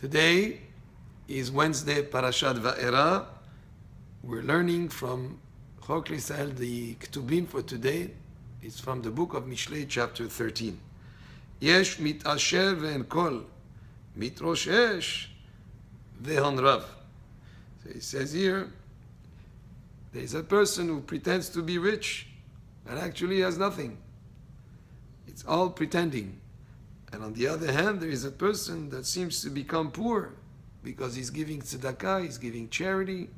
Today is Wednesday, Parashat Va'era. We're learning from Chok L'Israel, the Ketubim for today. It's from the book of Mishlei, chapter 13. Yesh mitasher ve'en kol, mitroshesh ve'hon rav. So he says here, there's a person who pretends to be rich, but actually has nothing. It's all pretending. And on the other hand, there is a person that seems to become poor because he's giving tzedakah, he's giving charity,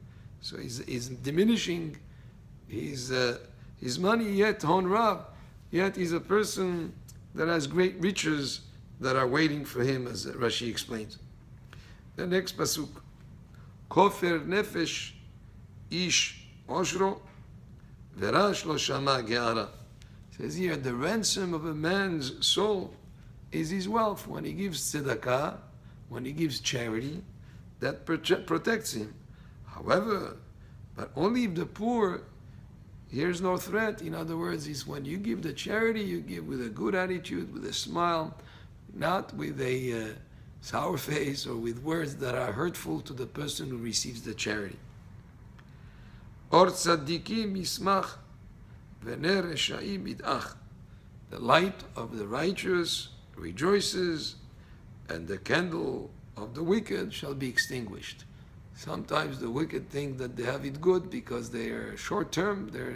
so he's diminishing his money, yet hon rav, yet he's a person that has great riches that are waiting for him, as Rashi explains. The next pasuk, kofer nefesh ish oshro verash lo shama ge'ara. Says here, the ransom of a man's soul is his wealth. When he gives tzedakah, when he gives charity, that protects him. However, but only if the poor hears no threat. In other words, is when you give the charity, you give with a good attitude, with a smile, not with a sour face or with words that are hurtful to the person who receives the charity. Or tzaddikim yismach v'ner reshaim yid'ach. The light of the righteous rejoices, and the candle of the wicked shall be extinguished. Sometimes the wicked think that they have it good because they are short-term, they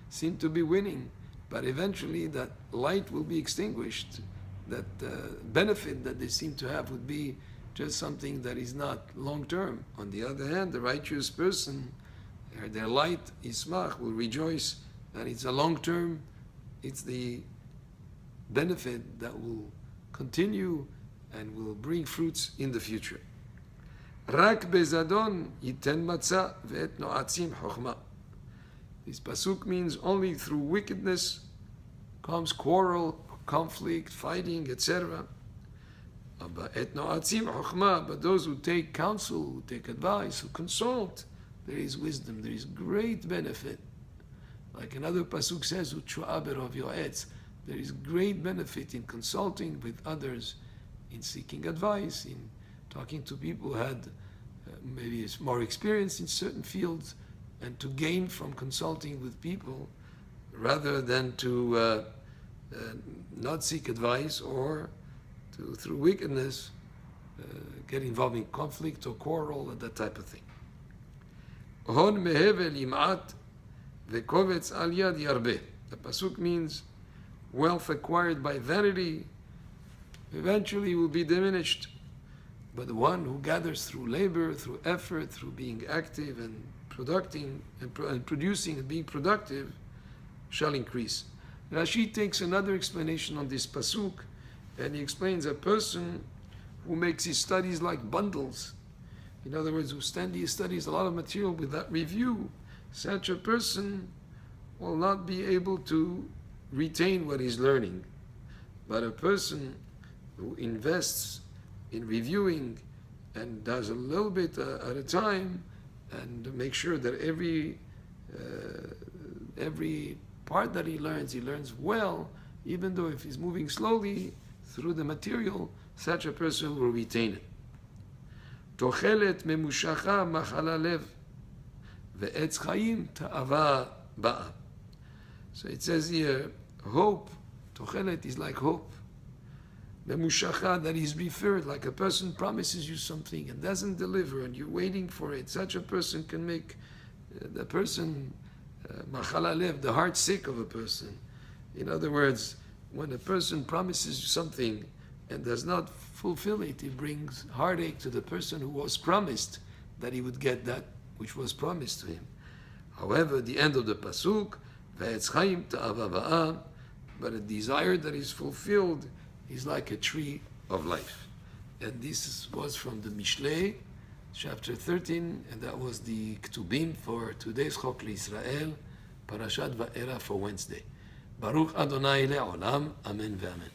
seem to be winning, but eventually that light will be extinguished. That benefit that they seem to have would be just something that is not long-term. On the other hand, the righteous person, their light, Ismach, will rejoice that it's a long-term, it's the benefit that will continue and will bring fruits in the future. Rak bezadon yiten matzah ve'et no'atzim chokhmah. This pasuk means only through wickedness comes quarrel, conflict, fighting, etc. Et no'atzim chokhmah, but those who take counsel, who take advice, who consult, there is wisdom, there is great benefit. Like another pasuk says, u'tshua berov yo'etz. There is great benefit in consulting with others, in seeking advice, in talking to people who had maybe more experience in certain fields, and to gain from consulting with people rather than to not seek advice or to, through wickedness, get involved in conflict or quarrel or that type of thing. Hon mehevel im'at ve'kovetz al yad yarbeh. The pasuk means wealth acquired by vanity eventually will be diminished, but the one who gathers through labor, through effort, through being active and producing and being productive shall increase. Rashi takes another explanation on this pasuk, and he explains a person who makes his studies like bundles. In other words, who studies a lot of material without review, such a person will not be able to retain what he's learning. But a person who invests in reviewing and does a little bit at a time and make sure that every part that he learns well, even though if he's moving slowly through the material, such a person will retain it. Tochelet memushacha machala lev ve'etz chayim ta'ava ba'a. So it says here, hope, tochelet is like hope. The mushacha, that is referred, like a person promises you something and doesn't deliver and you're waiting for it. Such a person can make the person, machala lev, the heart sick of a person. In other words, when a person promises you something and does not fulfill it, it brings heartache to the person who was promised that he would get that which was promised to him. However, the end of the pasuk, ve'etz chayim ta'ava ba'a, but a desire that is fulfilled is like a tree of life. And this was from the Mishlei, chapter 13, and that was the Ketubim for today's Chok L'Israel, Parashat Va'era for Wednesday. Baruch Adonai le'olam, Amen ve'amen.